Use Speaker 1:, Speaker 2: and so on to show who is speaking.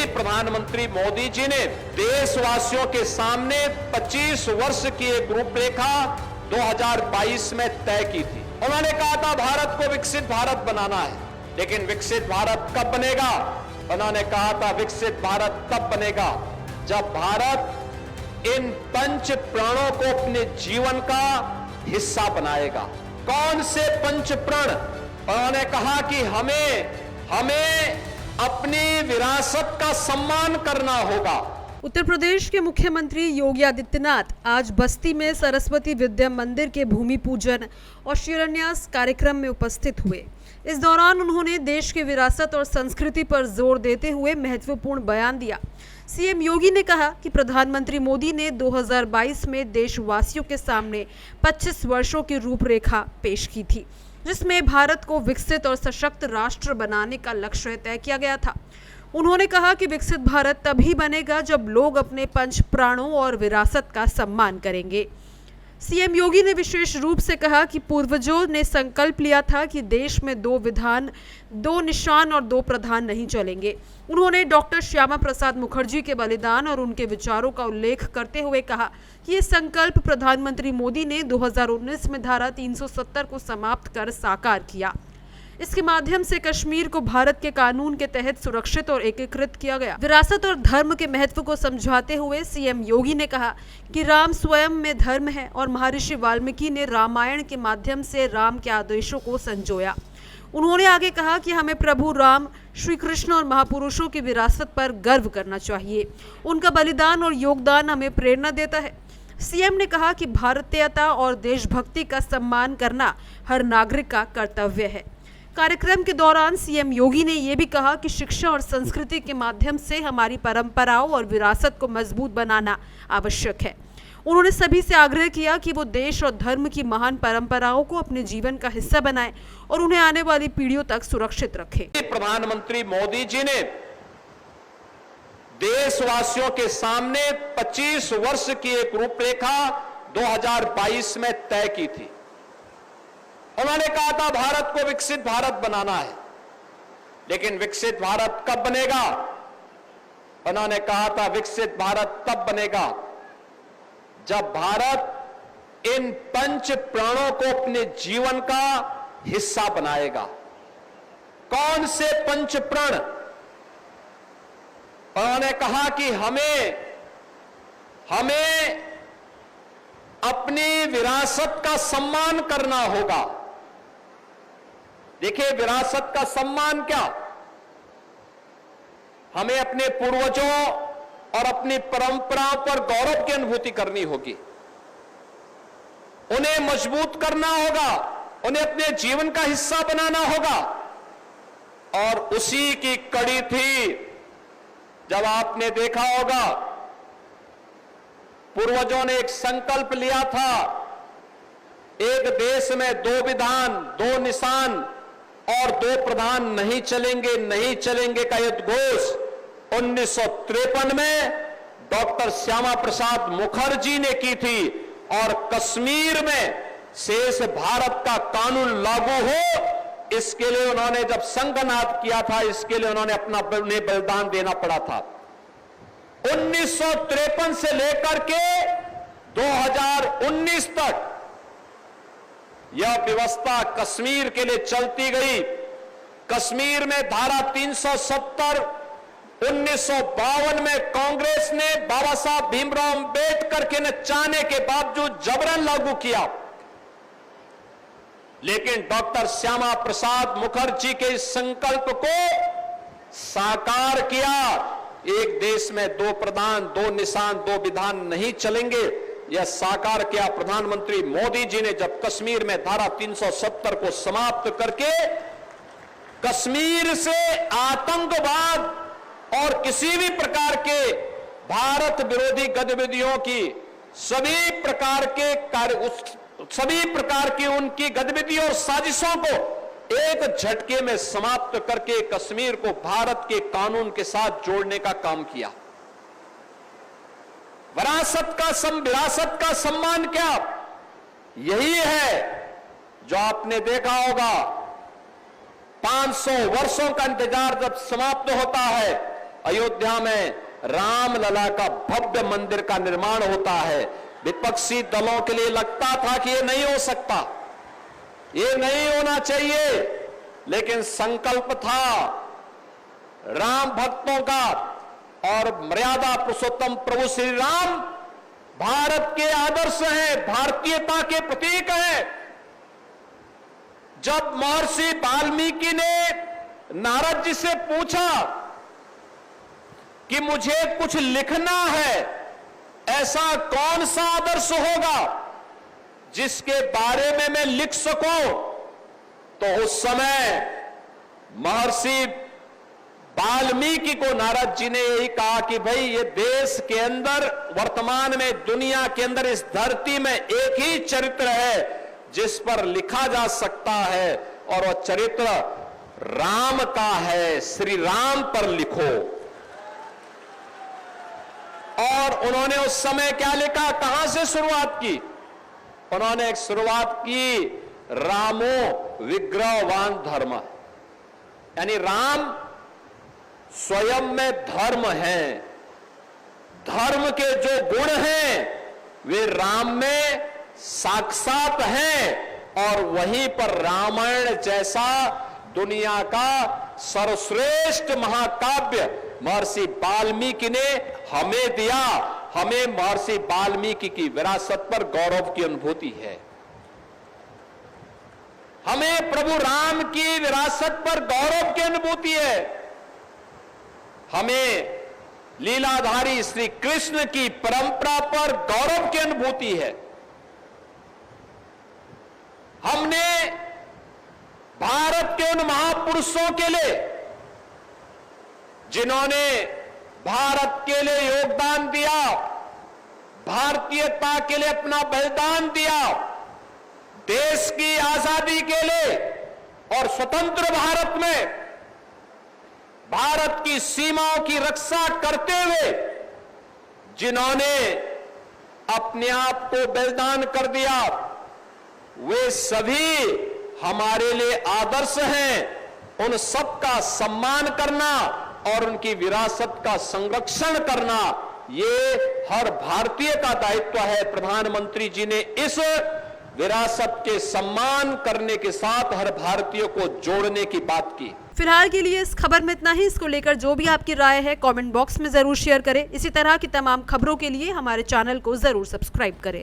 Speaker 1: प्रधानमंत्री मोदी जी ने देशवासियों के सामने 25 वर्ष की एक रूपरेखा 2022 में तय की थी। उन्होंने कहा था भारत को विकसित भारत बनाना है, लेकिन विकसित भारत कब बनेगा? उन्होंने कहा था विकसित भारत तब बनेगा जब भारत इन पंच प्राणों को अपने जीवन का हिस्सा बनाएगा। कौन से पंच प्राण? उन्होंने कहा कि हमें अपनी विरासत का सम्मान करना होगा।
Speaker 2: उत्तर प्रदेश के मुख्यमंत्री योगी आदित्यनाथ आज बस्ती में सरस्वती विद्या मंदिर के भूमि पूजन और शिलान्यास कार्यक्रम में उपस्थित हुए। इस दौरान उन्होंने देश की विरासत और संस्कृति पर जोर देते हुए महत्वपूर्ण बयान दिया। सीएम योगी ने कहा कि प्रधानमंत्री मोदी ने 2022 में देशवासियों के सामने 25 वर्षों की रूपरेखा पेश की थी, जिसमें भारत को विकसित और सशक्त राष्ट्र बनाने का लक्ष्य तय किया गया था। उन्होंने कहा कि विकसित भारत तभी बनेगा जब लोग अपने पंच प्राणों और विरासत का सम्मान करेंगे। सीएम योगी ने विशेष रूप से कहा कि पूर्वजों ने संकल्प लिया था कि देश में 2 विधान, 2 निशान और 2 प्रधान नहीं चलेंगे। उन्होंने डॉक्टर श्यामा प्रसाद मुखर्जी के बलिदान और उनके विचारों का उल्लेख करते हुए कहा कि ये संकल्प प्रधानमंत्री मोदी ने 2019 में धारा 370 को समाप्त कर साकार किया। इसके माध्यम से कश्मीर को भारत के कानून के तहत सुरक्षित और एकीकृत किया गया। विरासत और धर्म के महत्व को समझाते हुए सीएम योगी ने कहा कि राम स्वयं में धर्म है और महर्षि वाल्मीकि ने रामायण के माध्यम से राम के आदेशों को संजोया। उन्होंने आगे कहा कि हमें प्रभु राम, श्री कृष्ण और महापुरुषों की विरासत पर गर्व करना चाहिए। उनका बलिदान और योगदान हमें प्रेरणा देता है। सीएम ने कहा कि भारतीयता और देशभक्ति का सम्मान करना हर नागरिक का कर्तव्य है। कार्यक्रम के दौरान सीएम योगी ने यह भी कहा कि शिक्षा और संस्कृति के माध्यम से हमारी परंपराओं और विरासत को मजबूत बनाना आवश्यक है। उन्होंने सभी से आग्रह किया कि वो देश और धर्म की महान परंपराओं को अपने जीवन का हिस्सा बनाएं और उन्हें आने वाली पीढ़ियों तक सुरक्षित रखें।
Speaker 1: प्रधानमंत्री मोदी जी ने देशवासियों के सामने 25 वर्ष की एक रूपरेखा 2022 में तय की थी। उन्होंने कहा था भारत को विकसित भारत बनाना है, लेकिन विकसित भारत कब बनेगा? उन्होंने कहा था विकसित भारत तब बनेगा जब भारत इन पंच प्राणों को अपने जीवन का हिस्सा बनाएगा। कौन से पंच प्राण? उन्होंने कहा कि हमें अपनी विरासत का सम्मान करना होगा। देखिए, विरासत का सम्मान क्या? हमें अपने पूर्वजों और अपनी परंपराओं पर गौरव की अनुभूति करनी होगी, उन्हें मजबूत करना होगा, उन्हें अपने जीवन का हिस्सा बनाना होगा। और उसी की कड़ी थी जब आपने देखा होगा पूर्वजों ने एक संकल्प लिया था, एक देश में 2 विधान, 2 निशान और 2 प्रधान नहीं चलेंगे का उद्घोष 1953 में डॉक्टर श्यामा प्रसाद मुखर्जी ने की थी। और कश्मीर में शेष भारत का कानून लागू हो, इसके लिए उन्होंने जब संघनाद किया था, इसके लिए उन्होंने अपना बलिदान देना पड़ा था। 1953 से लेकर के 2019 तक यह व्यवस्था कश्मीर के लिए चलती गई। कश्मीर में धारा 370 1952 में कांग्रेस ने बाबा साहब भीमराव अंबेडकर के न चाहने के बावजूद जबरन लागू किया, लेकिन डॉक्टर श्यामा प्रसाद मुखर्जी के इस संकल्प को साकार किया। एक देश में 2 प्रधान, 2 निशान, 2 विधान नहीं चलेंगे, यह साकार किया प्रधानमंत्री मोदी जी ने जब कश्मीर में धारा 370 को समाप्त करके कश्मीर से आतंकवाद और किसी भी प्रकार के भारत विरोधी गतिविधियों की सभी प्रकार की उनकी गतिविधियों और साजिशों को एक झटके में समाप्त करके कश्मीर को भारत के कानून के साथ जोड़ने का काम किया। विरासत का सम्मान क्या? यही है जो आपने देखा होगा, 500 वर्षों का इंतजार जब समाप्त होता है अयोध्या में रामलला का भव्य मंदिर का निर्माण होता है। विपक्षी दलों के लिए लगता था कि ये नहीं हो सकता, ये नहीं होना चाहिए, लेकिन संकल्प था राम भक्तों का और मर्यादा पुरुषोत्तम प्रभु श्री राम भारत के आदर्श हैं, भारतीयता के प्रतीक हैं। जब महर्षि वाल्मीकि ने नारद जी से पूछा कि मुझे कुछ लिखना है, ऐसा कौन सा आदर्श होगा जिसके बारे में मैं लिख सकूं, तो उस समय महर्षि वाल्मीकि को नारद जी ने यही कहा कि भाई ये देश के अंदर, वर्तमान में दुनिया के अंदर, इस धरती में एक ही चरित्र है जिस पर लिखा जा सकता है, और वह चरित्र राम का है। श्री राम पर लिखो। और उन्होंने उस समय क्या लिखा, कहां से शुरुआत की? उन्होंने एक शुरुआत की, रामो विग्रहवान धर्म, यानी राम स्वयं में धर्म है। धर्म के जो गुण हैं वे राम में साक्षात हैं, और वहीं पर रामायण जैसा दुनिया का सर्वश्रेष्ठ महाकाव्य महर्षि वाल्मीकि ने हमें दिया। हमें महर्षि वाल्मीकि की विरासत पर गौरव की अनुभूति है। हमें प्रभु राम की विरासत पर गौरव की अनुभूति है। हमें लीलाधारी श्री कृष्ण की परंपरा पर गौरव की अनुभूति है। हमने भारत के उन महापुरुषों के लिए, जिन्होंने भारत के लिए योगदान दिया, भारतीयता के लिए अपना बलिदान दिया, देश की आजादी के लिए और स्वतंत्र भारत में भारत की सीमाओं की रक्षा करते हुए जिन्होंने अपने आप को बलिदान कर दिया, वे सभी हमारे लिए आदर्श हैं। उन सब का सम्मान करना और उनकी विरासत का संरक्षण करना, ये हर भारतीय का दायित्व है। प्रधानमंत्री जी ने इस विरासत के सम्मान करने के साथ हर भारतीय को जोड़ने की बात की।
Speaker 2: फिलहाल के लिए इस खबर में इतना ही। इसको लेकर जो भी आपकी राय है कमेंट बॉक्स में जरूर शेयर करें। इसी तरह की तमाम खबरों के लिए हमारे चैनल को जरूर सब्सक्राइब करें।